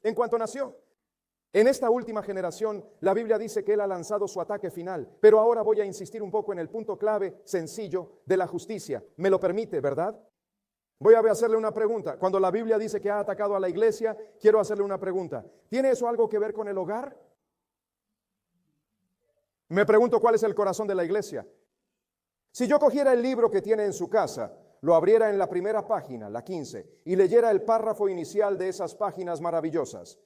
en cuanto nació. En esta última generación, la Biblia dice que Él ha lanzado su ataque final, pero ahora voy a insistir un poco en el punto clave, sencillo, de la justicia. ¿Me lo permite, verdad? Voy a hacerle una pregunta. Cuando la Biblia dice que ha atacado a la iglesia, quiero hacerle una pregunta. ¿Tiene eso algo que ver con el hogar? Me pregunto cuál es el corazón de la iglesia. Si yo cogiera el libro que tiene en su casa, lo abriera en la primera página, la 15, y leyera el párrafo inicial de esas páginas maravillosas.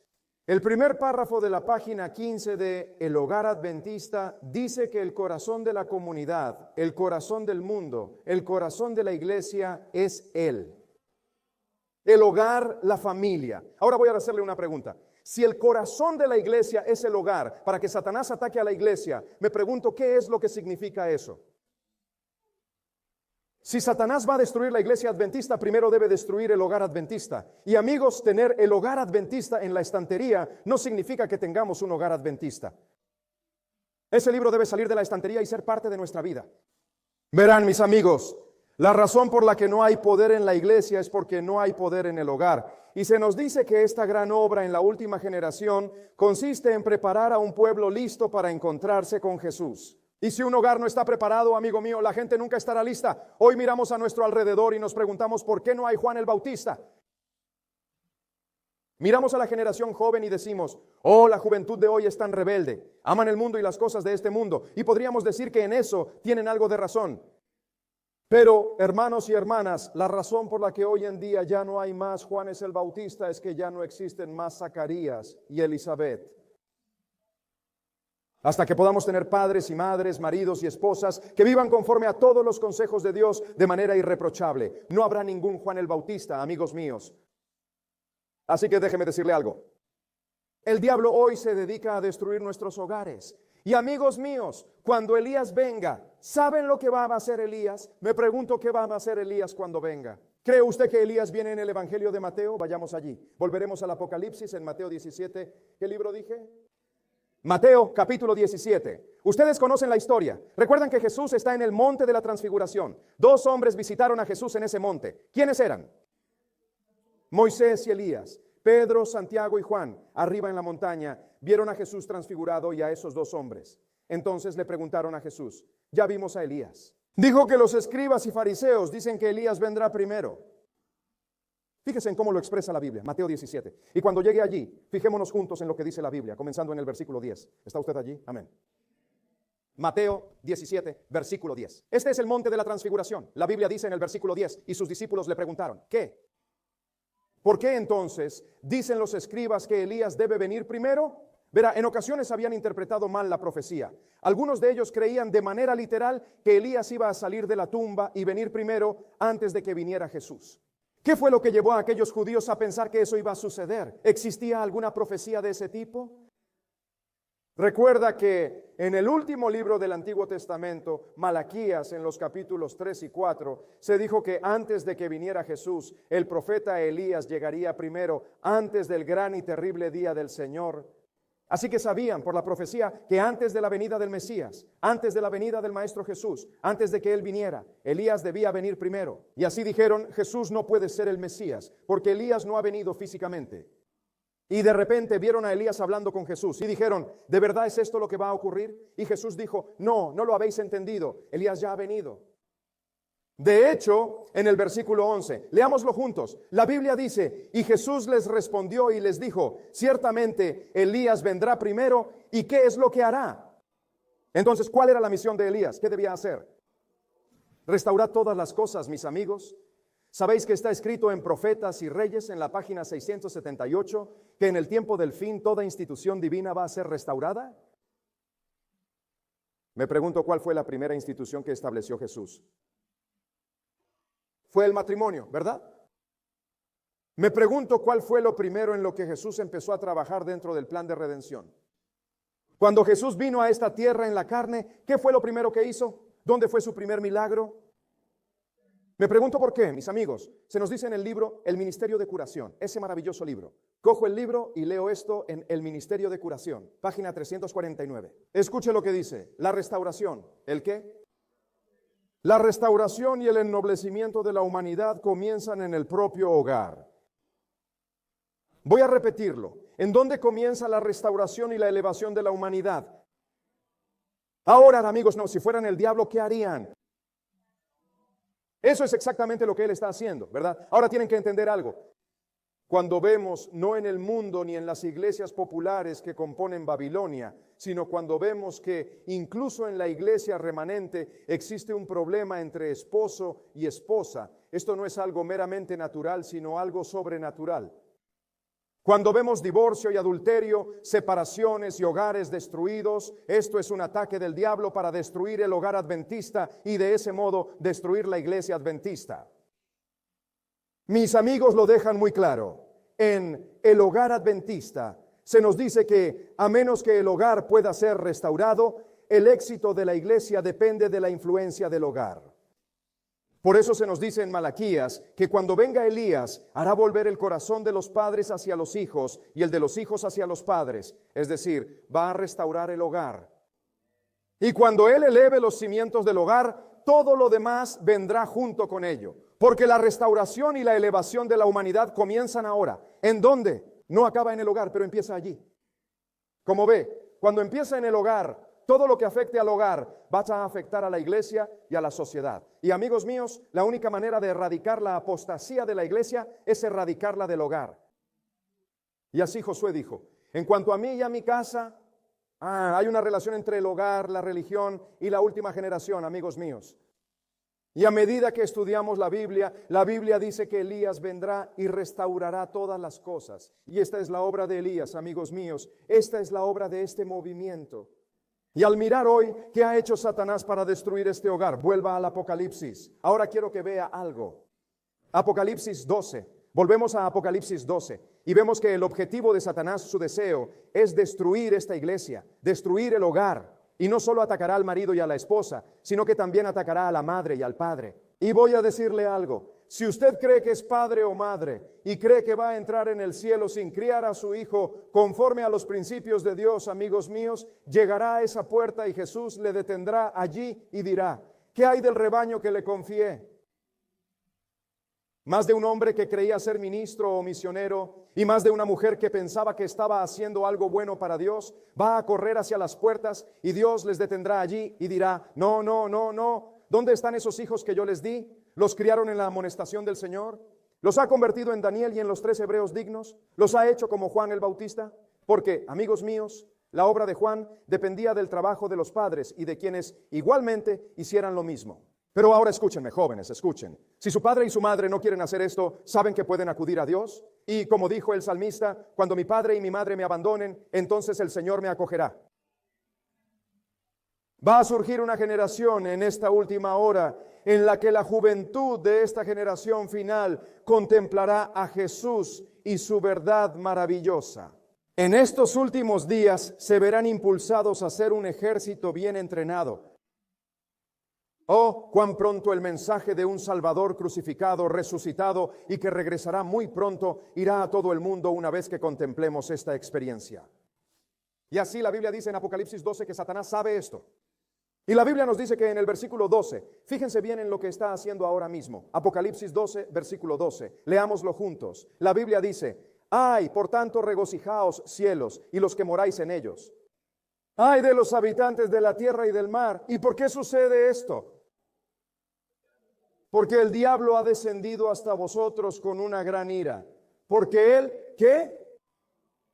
El primer párrafo de la página 15 de El Hogar Adventista dice que el corazón de la comunidad, el corazón del mundo, el corazón de la iglesia es Él. El hogar, la familia. Ahora voy a hacerle una pregunta. Si el corazón de la iglesia es el hogar, para que Satanás ataque a la iglesia, me pregunto, ¿qué es lo que significa eso? Si Satanás va a destruir la iglesia adventista, primero debe destruir el hogar adventista. Y amigos, tener el hogar adventista en la estantería no significa que tengamos un hogar adventista. Ese libro debe salir de la estantería y ser parte de nuestra vida. Verán, mis amigos, la razón por la que no hay poder en la iglesia es porque no hay poder en el hogar. Y se nos dice que esta gran obra en la última generación consiste en preparar a un pueblo listo para encontrarse con Jesús. Y si un hogar no está preparado, amigo mío, la gente nunca estará lista. Hoy miramos a nuestro alrededor y nos preguntamos ¿por qué no hay Juan el Bautista? Miramos a la generación joven y decimos, oh, la juventud de hoy es tan rebelde, aman el mundo y las cosas de este mundo. Y podríamos decir que en eso tienen algo de razón. Pero, hermanos y hermanas, la razón por la que hoy en día ya no hay más Juanes el Bautista es que ya no existen más Zacarías y Elizabeth. Hasta que podamos tener padres y madres, maridos y esposas que vivan conforme a todos los consejos de Dios de manera irreprochable. No habrá ningún Juan el Bautista, amigos míos. Así que déjeme decirle algo. El diablo hoy se dedica a destruir nuestros hogares. Y amigos míos, cuando Elías venga, ¿saben lo que va a hacer Elías? Me pregunto qué va a hacer Elías cuando venga. ¿Cree usted que Elías viene en el Evangelio de Mateo? Vayamos allí. Volveremos al Apocalipsis en Mateo 17. ¿Qué libro dije? Mateo capítulo 17. Ustedes conocen la historia. Recuerdan que Jesús está en el monte de la transfiguración. Dos hombres visitaron a Jesús en ese monte. ¿Quiénes eran? Moisés y Elías. Pedro, Santiago y Juan, arriba en la montaña, vieron a Jesús transfigurado y a esos dos hombres. Entonces le preguntaron a Jesús, ya vimos a Elías. Dijo que los escribas y fariseos dicen que Elías vendrá primero. Fíjese en cómo lo expresa la Biblia, Mateo 17. Y cuando llegue allí, fijémonos juntos en lo que dice la Biblia, comenzando en el versículo 10. ¿Está usted allí? Amén. Mateo 17, versículo 10. Este es el monte de la transfiguración. La Biblia dice en el versículo 10, y sus discípulos le preguntaron, ¿qué? ¿Por qué entonces dicen los escribas que Elías debe venir primero? Verá, en ocasiones habían interpretado mal la profecía. Algunos de ellos creían de manera literal que Elías iba a salir de la tumba y venir primero antes de que viniera Jesús. ¿Qué fue lo que llevó a aquellos judíos a pensar que eso iba a suceder? ¿Existía alguna profecía de ese tipo? Recuerda que en el último libro del Antiguo Testamento, Malaquías, en los capítulos 3 y 4, se dijo que antes de que viniera Jesús, el profeta Elías llegaría primero, antes del gran y terrible día del Señor. Así que sabían por la profecía que antes de la venida del Mesías, antes de la venida del Maestro Jesús, antes de que Él viniera, Elías debía venir primero. Y así dijeron, Jesús no puede ser el Mesías, porque Elías no ha venido físicamente. Y de repente vieron a Elías hablando con Jesús y dijeron, ¿de verdad es esto lo que va a ocurrir? Y Jesús dijo, no, no lo habéis entendido, Elías ya ha venido. De hecho, en el versículo 11, leámoslo juntos, la Biblia dice, y Jesús les respondió y les dijo, ciertamente Elías vendrá primero, ¿y qué es lo que hará? Entonces, ¿cuál era la misión de Elías? ¿Qué debía hacer? Restaurar todas las cosas, mis amigos. ¿Sabéis que está escrito en Profetas y Reyes en la página 678 que en el tiempo del fin toda institución divina va a ser restaurada? Me pregunto cuál fue la primera institución que estableció Jesús. Fue el matrimonio, ¿verdad? Me pregunto cuál fue lo primero en lo que Jesús empezó a trabajar dentro del plan de redención. Cuando Jesús vino a esta tierra en la carne, ¿qué fue lo primero que hizo? ¿Dónde fue su primer milagro? Me pregunto por qué, mis amigos. Se nos dice en el libro El Ministerio de Curación, ese maravilloso libro. Cojo el libro y leo esto en El Ministerio de Curación, página 349. Escuche lo que dice, la restauración. ¿El qué? La restauración y el ennoblecimiento de la humanidad comienzan en el propio hogar. Voy a repetirlo. ¿En dónde comienza la restauración y la elevación de la humanidad? Ahora, amigos, no, si fueran el diablo, ¿qué harían? Eso es exactamente lo que él está haciendo, ¿verdad? Ahora tienen que entender algo. Cuando vemos, no en el mundo ni en las iglesias populares que componen Babilonia, sino cuando vemos que incluso en la iglesia remanente existe un problema entre esposo y esposa, esto no es algo meramente natural, sino algo sobrenatural. Cuando vemos divorcio y adulterio, separaciones y hogares destruidos, esto es un ataque del diablo para destruir el hogar adventista y de ese modo destruir la iglesia adventista. Mis amigos lo dejan muy claro. En el hogar adventista se nos dice que a menos que el hogar pueda ser restaurado, el éxito de la iglesia depende de la influencia del hogar. Por eso se nos dice en Malaquías que cuando venga Elías hará volver el corazón de los padres hacia los hijos y el de los hijos hacia los padres. Es decir, va a restaurar el hogar. Y cuando Él eleve los cimientos del hogar, todo lo demás vendrá junto con ello. Porque la restauración y la elevación de la humanidad comienzan ahora. ¿En dónde? No acaba en el hogar, pero empieza allí. Como ve, cuando empieza en el hogar, todo lo que afecte al hogar va a afectar a la iglesia y a la sociedad. Y amigos míos, la única manera de erradicar la apostasía de la iglesia es erradicarla del hogar. Y así Josué dijo, en cuanto a mí y a mi casa, hay una relación entre el hogar, la religión y la última generación, amigos míos. Y a medida que estudiamos la Biblia dice que Elías vendrá y restaurará todas las cosas. Y esta es la obra de Elías, amigos míos. Esta es la obra de este movimiento. Y al mirar hoy qué ha hecho Satanás para destruir este hogar, vuelva al Apocalipsis. Ahora quiero que vea algo. Apocalipsis 12. Volvemos a Apocalipsis 12 y vemos que el objetivo de Satanás, su deseo, es destruir esta iglesia, destruir el hogar. Y no solo atacará al marido y a la esposa, sino que también atacará a la madre y al padre. Y voy a decirle algo. Si usted cree que es padre o madre y cree que va a entrar en el cielo sin criar a su hijo conforme a los principios de Dios, amigos míos, llegará a esa puerta y Jesús le detendrá allí y dirá, ¿qué hay del rebaño que le confié? Más de un hombre que creía ser ministro o misionero y más de una mujer que pensaba que estaba haciendo algo bueno para Dios, va a correr hacia las puertas y Dios les detendrá allí y dirá, no, no, no, no, ¿dónde están esos hijos que yo les di? ¿Los criaron en la amonestación del Señor? ¿Los ha convertido en Daniel y en los 3 hebreos dignos? ¿Los ha hecho como Juan el Bautista? Porque, amigos míos, la obra de Juan dependía del trabajo de los padres y de quienes igualmente hicieran lo mismo. Pero ahora escúchenme, jóvenes, escuchen. Si su padre y su madre no quieren hacer esto, ¿saben que pueden acudir a Dios? Y como dijo el salmista, cuando mi padre y mi madre me abandonen, entonces el Señor me acogerá. Va a surgir una generación en esta última hora en la que la juventud de esta generación final contemplará a Jesús y su verdad maravillosa. En estos últimos días se verán impulsados a ser un ejército bien entrenado. Oh, cuán pronto el mensaje de un Salvador crucificado, resucitado y que regresará muy pronto, irá a todo el mundo una vez que contemplemos esta experiencia. Y así la Biblia dice en Apocalipsis 12 que Satanás sabe esto. Y la Biblia nos dice que en el versículo 12, fíjense bien en lo que está haciendo ahora mismo. Apocalipsis 12, versículo 12. Leámoslo juntos. La Biblia dice, ay, por tanto regocijaos cielos y los que moráis en ellos. Ay de los habitantes de la tierra y del mar. ¿Y por qué sucede esto? Porque el diablo ha descendido hasta vosotros con una gran ira. Porque él, ¿qué?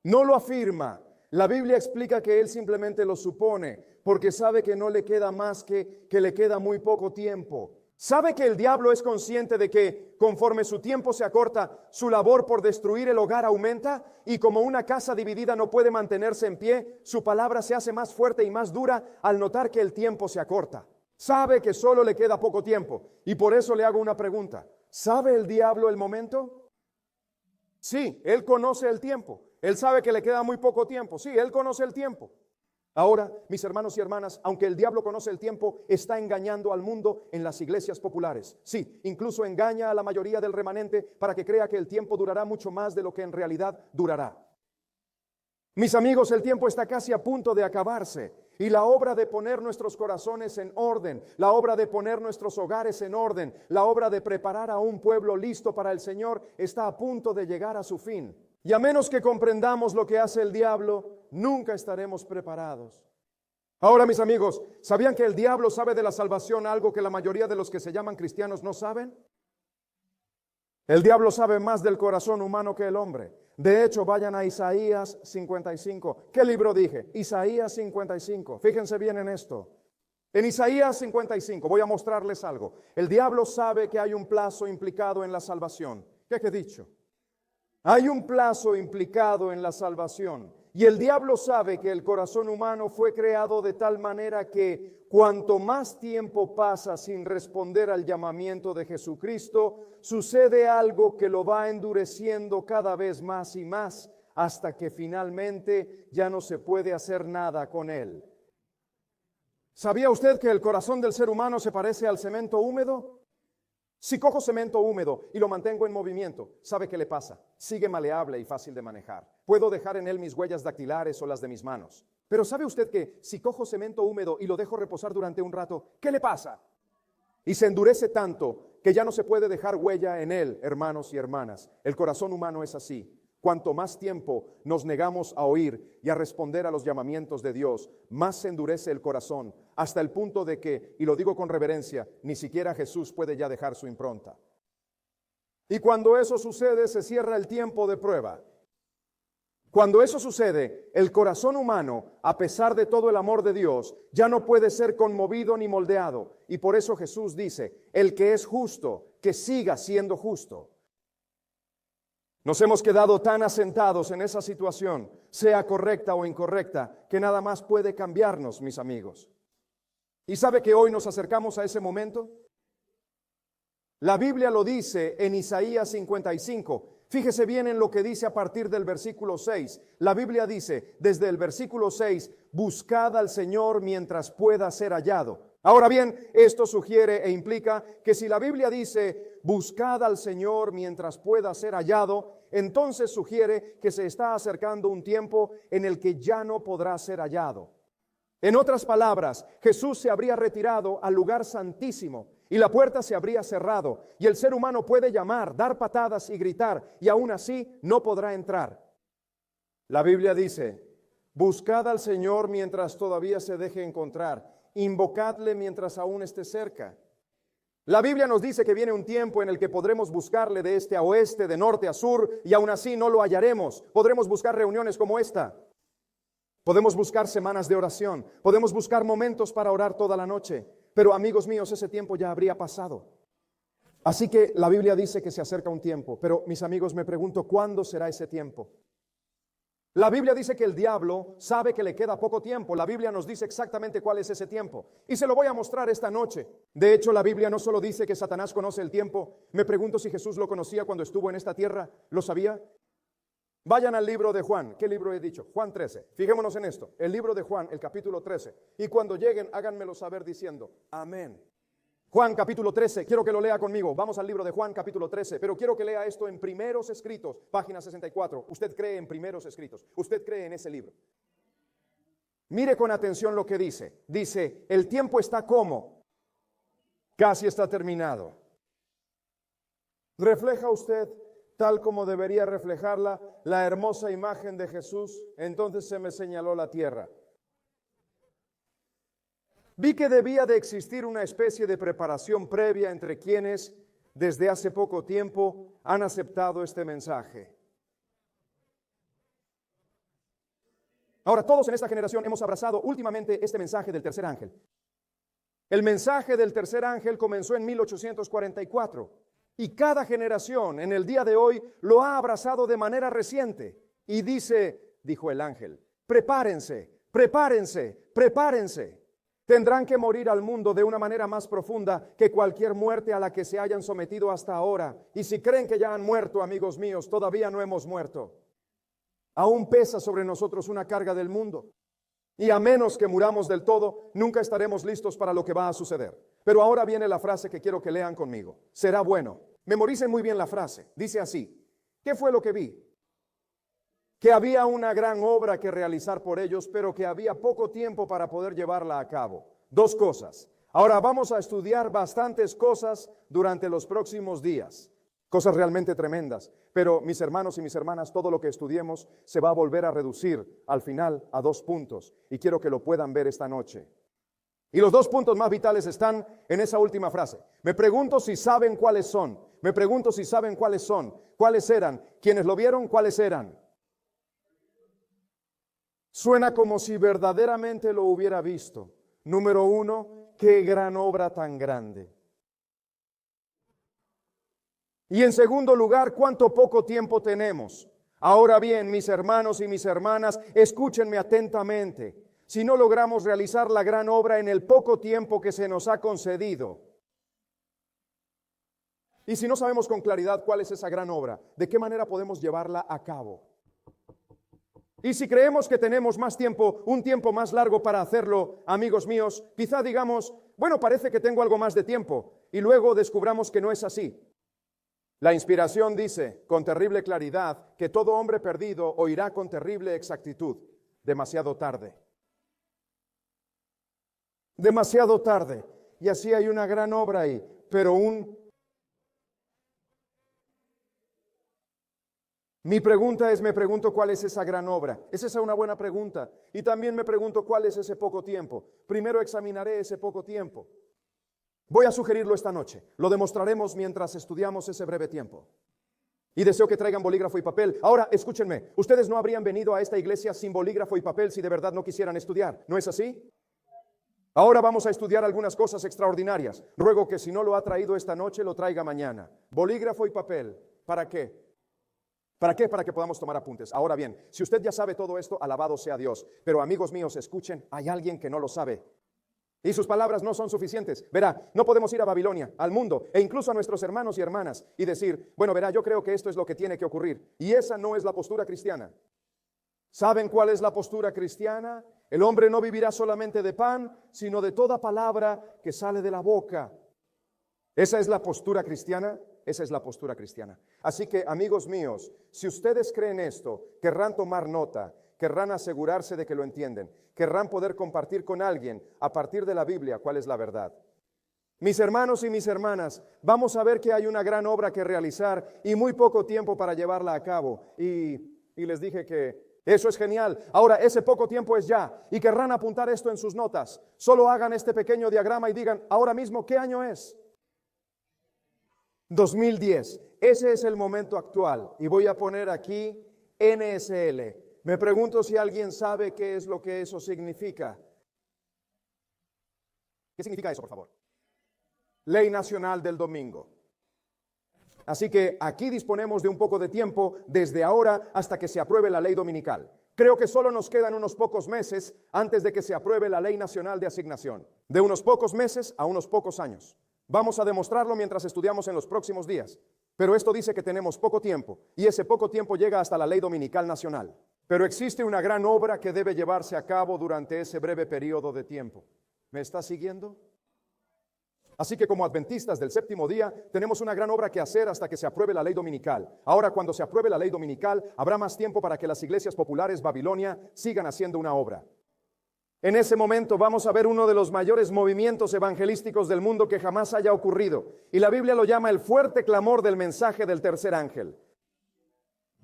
No lo afirma. La Biblia explica que él simplemente lo supone, porque sabe que no le queda más que le queda muy poco tiempo. ¿Sabe que el diablo es consciente de que conforme su tiempo se acorta, su labor por destruir el hogar aumenta? Y como una casa dividida no puede mantenerse en pie, su palabra se hace más fuerte y más dura al notar que el tiempo se acorta. Sabe que solo le queda poco tiempo. Y por eso le hago una pregunta. ¿Sabe el diablo el momento? Sí, él conoce el tiempo. Él sabe que le queda muy poco tiempo. Sí, él conoce el tiempo. Ahora, mis hermanos y hermanas, aunque el diablo conoce el tiempo, está engañando al mundo en las iglesias populares. Sí, incluso engaña a la mayoría del remanente para que crea que el tiempo durará mucho más de lo que en realidad durará. Mis amigos, el tiempo está casi a punto de acabarse y la obra de poner nuestros corazones en orden, la obra de poner nuestros hogares en orden, la obra de preparar a un pueblo listo para el Señor está a punto de llegar a su fin. Y a menos que comprendamos lo que hace el diablo, nunca estaremos preparados. Ahora, mis amigos, ¿sabían que el diablo sabe de la salvación algo que la mayoría de los que se llaman cristianos no saben? El diablo sabe más del corazón humano que el hombre. De hecho, vayan a Isaías 55. ¿Qué libro dije? Isaías 55. Fíjense bien en esto. En Isaías 55 voy a mostrarles algo. El diablo sabe que hay un plazo implicado en la salvación. ¿Qué he dicho? Hay un plazo implicado en la salvación. Y el diablo sabe que el corazón humano fue creado de tal manera que cuanto más tiempo pasa sin responder al llamamiento de Jesucristo, sucede algo que lo va endureciendo cada vez más y más hasta que finalmente ya no se puede hacer nada con él. ¿Sabía usted que el corazón del ser humano se parece al cemento húmedo? Si cojo cemento húmedo y lo mantengo en movimiento, ¿sabe qué le pasa? Sigue maleable y fácil de manejar. Puedo dejar en él mis huellas dactilares o las de mis manos. Pero ¿sabe usted que si cojo cemento húmedo y lo dejo reposar durante un rato, qué le pasa? Y se endurece tanto que ya no se puede dejar huella en él, hermanos y hermanas. El corazón humano es así. Cuanto más tiempo nos negamos a oír y a responder a los llamamientos de Dios, más se endurece el corazón, hasta el punto de que, y lo digo con reverencia, ni siquiera Jesús puede ya dejar su impronta. Y cuando eso sucede, se cierra el tiempo de prueba. Cuando eso sucede, el corazón humano, a pesar de todo el amor de Dios, ya no puede ser conmovido ni moldeado. Y por eso Jesús dice, el que es justo, que siga siendo justo. Nos hemos quedado tan asentados en esa situación, sea correcta o incorrecta, que nada más puede cambiarnos, mis amigos. ¿Y sabe que hoy nos acercamos a ese momento? La Biblia lo dice en Isaías 55. Fíjese bien en lo que dice a partir del versículo 6. La Biblia dice, desde el versículo 6, buscad al Señor mientras pueda ser hallado. Ahora bien, esto sugiere e implica que si la Biblia dice, buscad al Señor mientras pueda ser hallado, entonces sugiere que se está acercando un tiempo en el que ya no podrá ser hallado. En otras palabras, Jesús se habría retirado al lugar santísimo y la puerta se habría cerrado, y el ser humano puede llamar, dar patadas y gritar, y aún así no podrá entrar. La Biblia dice, buscad al Señor mientras todavía se deje encontrar, invocadle mientras aún esté cerca. La Biblia nos dice que viene un tiempo en el que podremos buscarle de este a oeste, de norte a sur, y aún así no lo hallaremos. Podremos buscar reuniones como esta. Podemos buscar semanas de oración. Podemos buscar momentos para orar toda la noche. Pero amigos míos, ese tiempo ya habría pasado. Así que la Biblia dice que se acerca un tiempo. Pero mis amigos, me pregunto, ¿cuándo será ese tiempo? La Biblia dice que el diablo sabe que le queda poco tiempo. La Biblia nos dice exactamente cuál es ese tiempo. Y se lo voy a mostrar esta noche. De hecho, la Biblia no solo dice que Satanás conoce el tiempo. Me pregunto si Jesús lo conocía cuando estuvo en esta tierra. ¿Lo sabía? Vayan al libro de Juan. ¿Qué libro he dicho? Juan 13. Fijémonos en esto. El libro de Juan, el capítulo 13. Y cuando lleguen, háganmelo saber diciendo, amén. Juan capítulo 13, quiero que lo lea conmigo. Vamos al libro de Juan capítulo 13, pero quiero que lea esto en Primeros Escritos, página 64. Usted cree en Primeros Escritos, usted cree en ese libro. Mire con atención lo que dice. Dice, el tiempo está como, casi está terminado. ¿Refleja usted tal como debería reflejarla la hermosa imagen de Jesús? Entonces se me señaló la tierra. Vi que debía de existir una especie de preparación previa entre quienes desde hace poco tiempo han aceptado este mensaje. Ahora, todos en esta generación hemos abrazado últimamente este mensaje del tercer ángel. El mensaje del tercer ángel comenzó en 1844 y cada generación en el día de hoy lo ha abrazado de manera reciente. Y dijo el ángel, prepárense, prepárense, prepárense. Tendrán que morir al mundo de una manera más profunda que cualquier muerte a la que se hayan sometido hasta ahora. Y si creen que ya han muerto, amigos míos, todavía no hemos muerto. Aún pesa sobre nosotros una carga del mundo. Y a menos que muramos del todo, nunca estaremos listos para lo que va a suceder. Pero ahora viene la frase que quiero que lean conmigo. Será bueno. Memoricen muy bien la frase. Dice así. ¿Qué fue lo que vi? Que había una gran obra que realizar por ellos, pero que había poco tiempo para poder llevarla a cabo. Dos cosas. Ahora vamos a estudiar bastantes cosas durante los próximos días. Cosas realmente tremendas. Pero mis hermanos y mis hermanas, todo lo que estudiemos se va a volver a reducir al final a 2 puntos. Y quiero que lo puedan ver esta noche. Y los 2 puntos más vitales están en esa última frase. Me pregunto si saben cuáles son. Me pregunto si saben cuáles son. ¿Cuáles eran? ¿Quiénes lo vieron? ¿Cuáles eran? Suena como si verdaderamente lo hubiera visto. Número 1, qué gran obra tan grande. Y en segundo lugar, cuánto poco tiempo tenemos. Ahora bien, mis hermanos y mis hermanas, escúchenme atentamente. Si no logramos realizar la gran obra en el poco tiempo que se nos ha concedido, y si no sabemos con claridad cuál es esa gran obra, ¿de qué manera podemos llevarla a cabo? Y si creemos que tenemos más tiempo, un tiempo más largo para hacerlo, amigos míos, quizá digamos, bueno, parece que tengo algo más de tiempo, y luego descubramos que no es así. La inspiración dice con terrible claridad que todo hombre perdido oirá con terrible exactitud, demasiado tarde. Demasiado tarde. Y así hay una gran obra ahí, pero Mi pregunta es, me pregunto cuál es esa gran obra. ¿Es esa una buena pregunta? Y también me pregunto cuál es ese poco tiempo. Primero examinaré ese poco tiempo. Voy a sugerirlo esta noche. Lo demostraremos mientras estudiamos ese breve tiempo. Y deseo que traigan bolígrafo y papel. Ahora, escúchenme. Ustedes no habrían venido a esta iglesia sin bolígrafo y papel si de verdad no quisieran estudiar. ¿No es así? Ahora vamos a estudiar algunas cosas extraordinarias. Ruego que si no lo ha traído esta noche, lo traiga mañana. Bolígrafo y papel. ¿Para qué? ¿Para qué? Para que podamos tomar apuntes. Ahora bien, si usted ya sabe todo esto, alabado sea Dios. Pero amigos míos, escuchen, hay alguien que no lo sabe. Y sus palabras no son suficientes. Verá, no podemos ir a Babilonia, al mundo, e incluso a nuestros hermanos y hermanas, y decir, bueno, verá, yo creo que esto es lo que tiene que ocurrir. Y esa no es la postura cristiana. ¿Saben cuál es la postura cristiana? El hombre no vivirá solamente de pan, sino de toda palabra que sale de la boca. ¿Esa es la postura cristiana? Esa es la postura cristiana. Así que, amigos míos, si ustedes creen esto, querrán tomar nota, querrán asegurarse de que lo entienden, querrán poder compartir con alguien a partir de la Biblia cuál es la verdad. Mis hermanos y mis hermanas, vamos a ver que hay una gran obra que realizar y muy poco tiempo para llevarla a cabo. Y les dije que eso es genial. Ahora, ese poco tiempo es ya. Y querrán apuntar esto en sus notas. Solo hagan este pequeño diagrama y digan, ahora mismo, ¿qué año es? 2010. Ese es el momento actual. Y voy a poner aquí NSL. Me pregunto si alguien sabe qué es lo que eso significa. ¿Qué significa eso, por favor? Ley Nacional del Domingo. Así que aquí disponemos de un poco de tiempo desde ahora hasta que se apruebe la ley dominical. Creo que solo nos quedan unos pocos meses antes de que se apruebe la Ley Nacional de Asignación. De unos pocos meses a unos pocos años. Vamos a demostrarlo mientras estudiamos en los próximos días. Pero esto dice que tenemos poco tiempo y ese poco tiempo llega hasta la Ley Dominical Nacional. Pero existe una gran obra que debe llevarse a cabo durante ese breve periodo de tiempo. ¿Me está siguiendo? Así que como adventistas del séptimo día, tenemos una gran obra que hacer hasta que se apruebe la ley dominical. Ahora, cuando se apruebe la ley dominical, habrá más tiempo para que las iglesias populares Babilonia sigan haciendo una obra. En ese momento vamos a ver uno de los mayores movimientos evangelísticos del mundo que jamás haya ocurrido. Y la Biblia lo llama el fuerte clamor del mensaje del tercer ángel.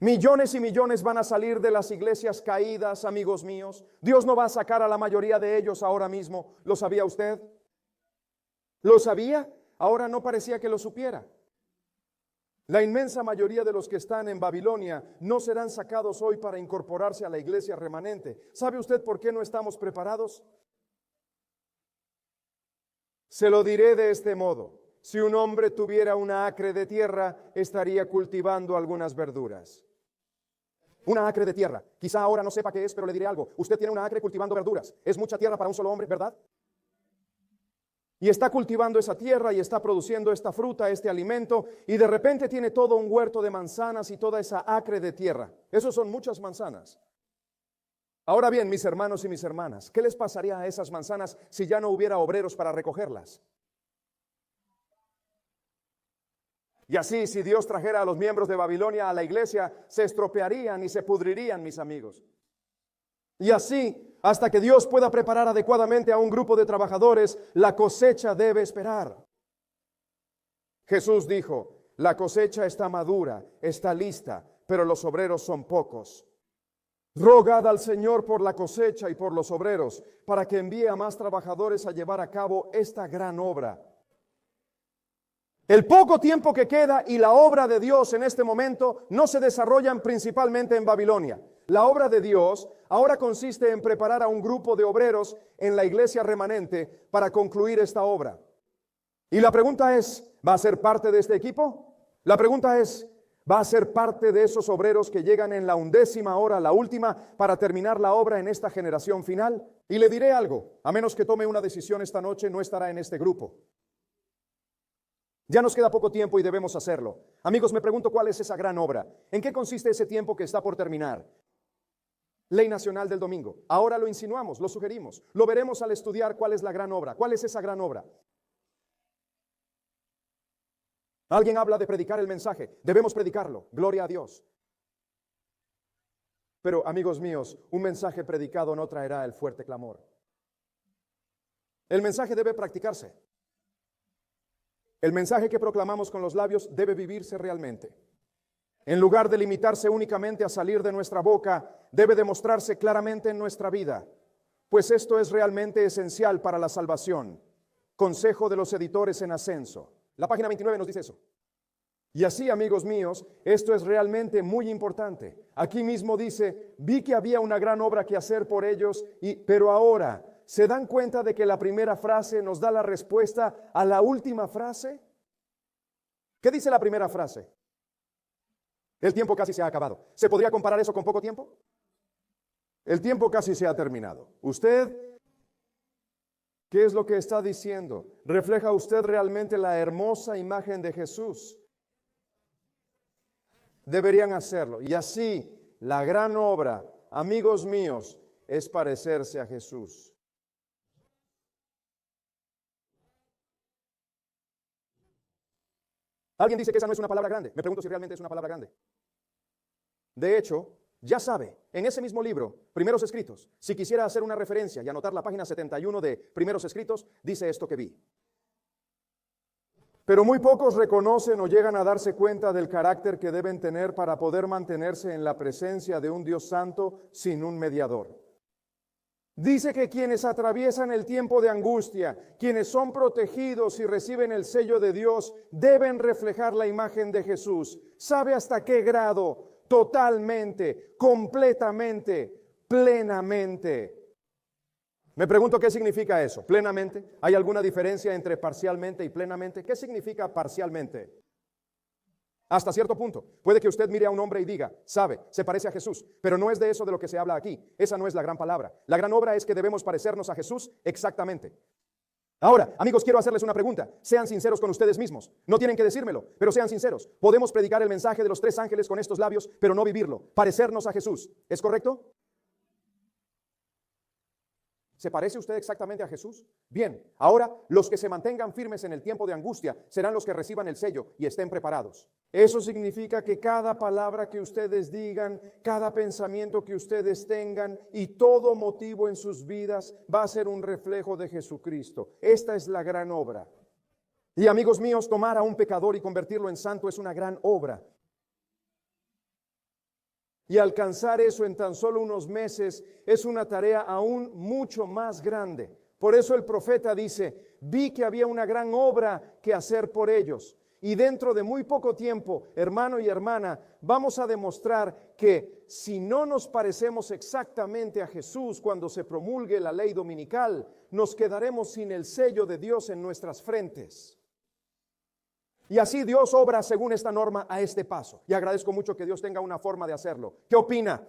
Millones y millones van a salir de las iglesias caídas, amigos míos. Dios no va a sacar a la mayoría de ellos ahora mismo. ¿Lo sabía usted? ¿Lo sabía? Ahora no parecía que lo supiera. La inmensa mayoría de los que están en Babilonia no serán sacados hoy para incorporarse a la iglesia remanente. ¿Sabe usted por qué no estamos preparados? Se lo diré de este modo. Si un hombre tuviera una acre de tierra, estaría cultivando algunas verduras. Una acre de tierra. Quizá ahora no sepa qué es, pero le diré algo. Usted tiene una acre cultivando verduras. Es mucha tierra para un solo hombre, ¿verdad? Y está cultivando esa tierra y está produciendo esta fruta, este alimento, y de repente tiene todo un huerto de manzanas y toda esa acre de tierra. Esos son muchas manzanas. Ahora bien, mis hermanos y mis hermanas, ¿qué les pasaría a esas manzanas si ya no hubiera obreros para recogerlas? Y así, si Dios trajera a los miembros de Babilonia a la iglesia, se estropearían y se pudrirían, mis amigos. Y así, hasta que Dios pueda preparar adecuadamente a un grupo de trabajadores, la cosecha debe esperar. Jesús dijo, La cosecha está madura, está lista, pero los obreros son pocos. Rogad al Señor por la cosecha y por los obreros, para que envíe a más trabajadores a llevar a cabo esta gran obra. El poco tiempo que queda y la obra de Dios en este momento no se desarrollan principalmente en Babilonia. La obra de Dios ahora consiste en preparar a un grupo de obreros en la iglesia remanente para concluir esta obra. Y la pregunta es, ¿va a ser parte de este equipo? La pregunta es, ¿va a ser parte de esos obreros que llegan en la 11ª hora, la última, para terminar la obra en esta generación final? Y le diré algo, a menos que tome una decisión esta noche, no estará en este grupo. Ya nos queda poco tiempo y debemos hacerlo. Amigos, me pregunto cuál es esa gran obra. ¿En qué consiste ese tiempo que está por terminar? Ley nacional del domingo. Ahora lo insinuamos, lo sugerimos. Lo veremos al estudiar cuál es la gran obra. ¿Cuál es esa gran obra? Alguien habla de predicar el mensaje. Debemos predicarlo. Gloria a Dios. Pero, amigos míos, un mensaje predicado no traerá el fuerte clamor. El mensaje debe practicarse. El mensaje que proclamamos con los labios debe vivirse realmente. En lugar de limitarse únicamente a salir de nuestra boca, debe demostrarse claramente en nuestra vida, pues esto es realmente esencial para la salvación. Consejo de los editores en ascenso. La página 29 nos dice eso. Y así, amigos míos, esto es realmente muy importante. Aquí mismo dice, vi que había una gran obra que hacer por ellos, pero ahora, ¿se dan cuenta de que la primera frase nos da la respuesta a la última frase? ¿Qué dice la primera frase? El tiempo casi se ha acabado. ¿Se podría comparar eso con poco tiempo? El tiempo casi se ha terminado. ¿Usted qué es lo que está diciendo? ¿Refleja usted realmente la hermosa imagen de Jesús? Deberían hacerlo. Y así, la gran obra, amigos míos, es parecerse a Jesús. Alguien dice que esa no es una palabra grande. Me pregunto si realmente es una palabra grande. De hecho, ya sabe, en ese mismo libro, Primeros Escritos, si quisiera hacer una referencia y anotar la página 71 de Primeros Escritos, dice esto que vi. Pero muy pocos reconocen o llegan a darse cuenta del carácter que deben tener para poder mantenerse en la presencia de un Dios santo sin un mediador. Dice que quienes atraviesan el tiempo de angustia, quienes son protegidos y reciben el sello de Dios, deben reflejar la imagen de Jesús. ¿Sabe hasta qué grado? Totalmente, completamente, plenamente. Me pregunto qué significa eso, plenamente. ¿Hay alguna diferencia entre parcialmente y plenamente? ¿Qué significa parcialmente? Hasta cierto punto. Puede que usted mire a un hombre y diga, sabe, se parece a Jesús, pero no es de eso de lo que se habla aquí. Esa no es la gran palabra. La gran obra es que debemos parecernos a Jesús exactamente. Ahora, amigos, quiero hacerles una pregunta. Sean sinceros con ustedes mismos. No tienen que decírmelo, pero sean sinceros. Podemos predicar el mensaje de los 3 ángeles con estos labios, pero no vivirlo. Parecernos a Jesús. ¿Es correcto? ¿Se parece usted exactamente a Jesús? Bien, ahora los que se mantengan firmes en el tiempo de angustia serán los que reciban el sello y estén preparados. Eso significa que cada palabra que ustedes digan, cada pensamiento que ustedes tengan y todo motivo en sus vidas va a ser un reflejo de Jesucristo. Esta es la gran obra. Y amigos míos, tomar a un pecador y convertirlo en santo es una gran obra. Y alcanzar eso en tan solo unos meses es una tarea aún mucho más grande. Por eso el profeta dice, vi que había una gran obra que hacer por ellos. Y dentro de muy poco tiempo, hermano y hermana, vamos a demostrar que si no nos parecemos exactamente a Jesús cuando se promulgue la ley dominical, nos quedaremos sin el sello de Dios en nuestras frentes. Y así Dios obra según esta norma a este paso. Y agradezco mucho que Dios tenga una forma de hacerlo. ¿Qué opina?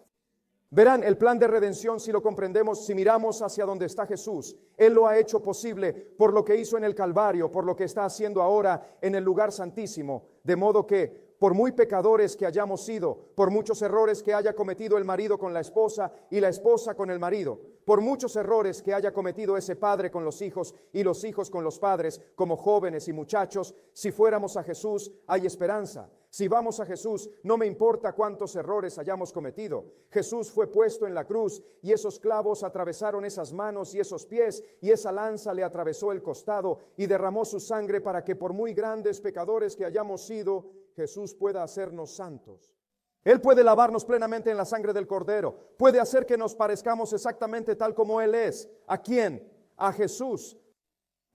Verán, el plan de redención, si lo comprendemos, si miramos hacia donde está Jesús, Él lo ha hecho posible por lo que hizo en el Calvario, por lo que está haciendo ahora en el lugar santísimo. De modo que, por muy pecadores que hayamos sido, por muchos errores que haya cometido el marido con la esposa y la esposa con el marido, por muchos errores que haya cometido ese padre con los hijos y los hijos con los padres, como jóvenes y muchachos, si fuéramos a Jesús hay esperanza. Si vamos a Jesús, no me importa cuántos errores hayamos cometido. Jesús fue puesto en la cruz y esos clavos atravesaron esas manos y esos pies y esa lanza le atravesó el costado y derramó su sangre para que por muy grandes pecadores que hayamos sido, Jesús pueda hacernos santos. Él puede lavarnos plenamente en la sangre del Cordero. Puede hacer que nos parezcamos exactamente tal como Él es. ¿A quién? A Jesús.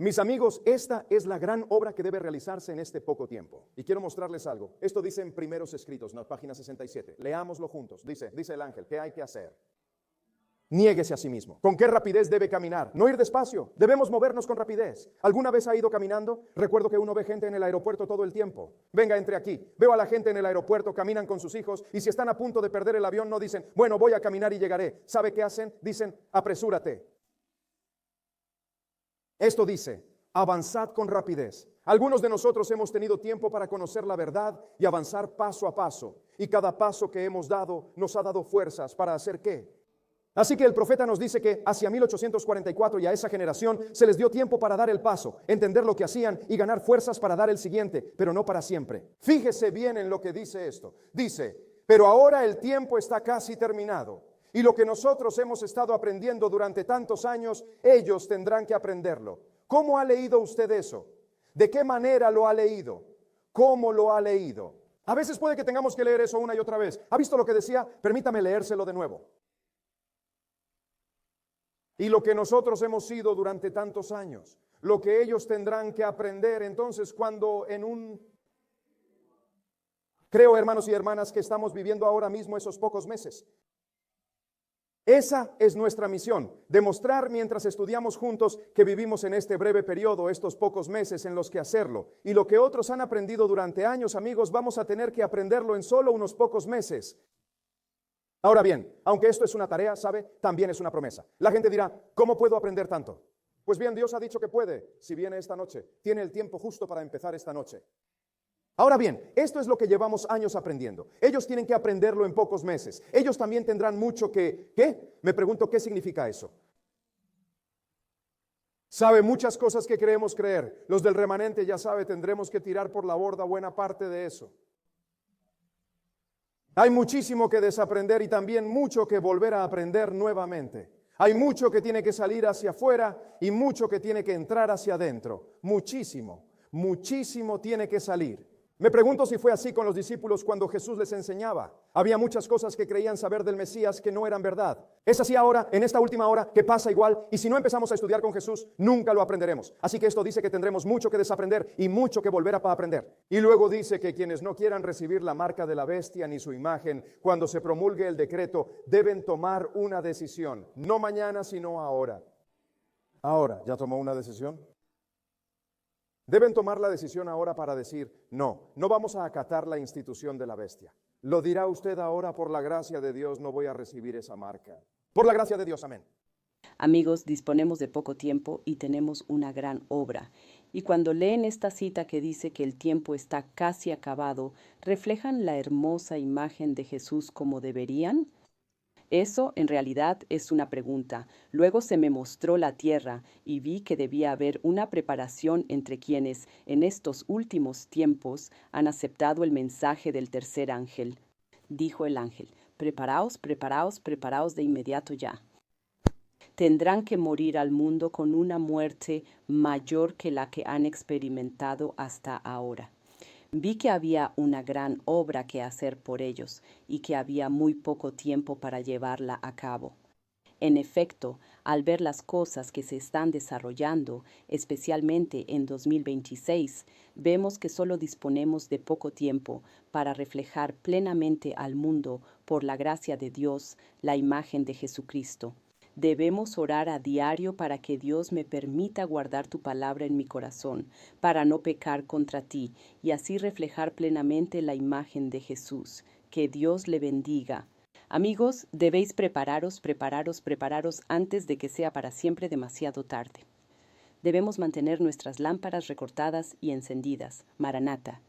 Mis amigos, esta es la gran obra que debe realizarse en este poco tiempo. Y quiero mostrarles algo. Esto dice en Primeros Escritos, en la página 67. Leámoslo juntos. Dice el ángel, ¿qué hay que hacer? Niéguese a sí mismo. ¿Con qué rapidez debe caminar? No ir despacio. Debemos movernos con rapidez. ¿Alguna vez ha ido caminando? Recuerdo que uno ve gente en el aeropuerto todo el tiempo. Venga, entre aquí. Veo a la gente en el aeropuerto, caminan con sus hijos y si están a punto de perder el avión no dicen, bueno, voy a caminar y llegaré. ¿Sabe qué hacen? Dicen, apresúrate. Esto dice, avanzad con rapidez. Algunos de nosotros hemos tenido tiempo para conocer la verdad y avanzar paso a paso. Y cada paso que hemos dado nos ha dado fuerzas para hacer ¿qué? Así que el profeta nos dice que hacia 1844 y a esa generación se les dio tiempo para dar el paso, entender lo que hacían y ganar fuerzas para dar el siguiente, pero no para siempre. Fíjese bien en lo que dice esto. Dice, pero ahora el tiempo está casi terminado. Y lo que nosotros hemos estado aprendiendo durante tantos años, ellos tendrán que aprenderlo. ¿Cómo ha leído usted eso? ¿De qué manera lo ha leído? ¿Cómo lo ha leído? A veces puede que tengamos que leer eso una y otra vez. ¿Ha visto lo que decía? Permítame leérselo de nuevo. Y lo que nosotros hemos sido durante tantos años, lo que ellos tendrán que aprender. Entonces, cuando creo, hermanos y hermanas, que estamos viviendo ahora mismo esos pocos meses. Esa es nuestra misión, demostrar mientras estudiamos juntos que vivimos en este breve periodo, estos pocos meses en los que hacerlo. Y lo que otros han aprendido durante años, amigos, vamos a tener que aprenderlo en solo unos pocos meses. Ahora bien, aunque esto es una tarea, ¿sabe? También es una promesa. La gente dirá, ¿cómo puedo aprender tanto? Pues bien, Dios ha dicho que puede, si viene esta noche. Tiene el tiempo justo para empezar esta noche. Ahora bien, esto es lo que llevamos años aprendiendo. Ellos tienen que aprenderlo en pocos meses. Ellos también tendrán mucho que... ¿Qué? Me pregunto, ¿qué significa eso? Sabe muchas cosas que creemos creer. Los del remanente, ya sabe, tendremos que tirar por la borda buena parte de eso. Hay muchísimo que desaprender y también mucho que volver a aprender nuevamente. Hay mucho que tiene que salir hacia afuera y mucho que tiene que entrar hacia adentro. Muchísimo, muchísimo tiene que salir. Me pregunto si fue así con los discípulos cuando Jesús les enseñaba. Había muchas cosas que creían saber del Mesías que no eran verdad. Es así ahora, en esta última hora, que pasa igual. Y si no empezamos a estudiar con Jesús, nunca lo aprenderemos. Así que esto dice que tendremos mucho que desaprender y mucho que volver a aprender. Y luego dice que quienes no quieran recibir la marca de la bestia ni su imagen, cuando se promulgue el decreto, deben tomar una decisión. No mañana, sino ahora. Ahora, ¿ya tomó una decisión? Deben tomar la decisión ahora para decir, no vamos a acatar la institución de la bestia. Lo dirá usted ahora, por la gracia de Dios, no voy a recibir esa marca. Por la gracia de Dios, amén. Amigos, disponemos de poco tiempo y tenemos una gran obra. Y cuando leen esta cita que dice que el tiempo está casi acabado, ¿reflejan la hermosa imagen de Jesús como deberían? Eso en realidad es una pregunta. Luego se me mostró la tierra y vi que debía haber una preparación entre quienes en estos últimos tiempos han aceptado el mensaje del tercer ángel. Dijo el ángel, preparaos, preparaos, preparaos de inmediato ya. Tendrán que morir al mundo con una muerte mayor que la que han experimentado hasta ahora. Vi que había una gran obra que hacer por ellos y que había muy poco tiempo para llevarla a cabo. En efecto, al ver las cosas que se están desarrollando, especialmente en 2026, vemos que solo disponemos de poco tiempo para reflejar plenamente al mundo, por la gracia de Dios, la imagen de Jesucristo. Debemos orar a diario para que Dios me permita guardar tu palabra en mi corazón, para no pecar contra ti, y así reflejar plenamente la imagen de Jesús. Que Dios le bendiga. Amigos, debéis prepararos antes de que sea para siempre demasiado tarde. Debemos mantener nuestras lámparas recortadas y encendidas. Maranata.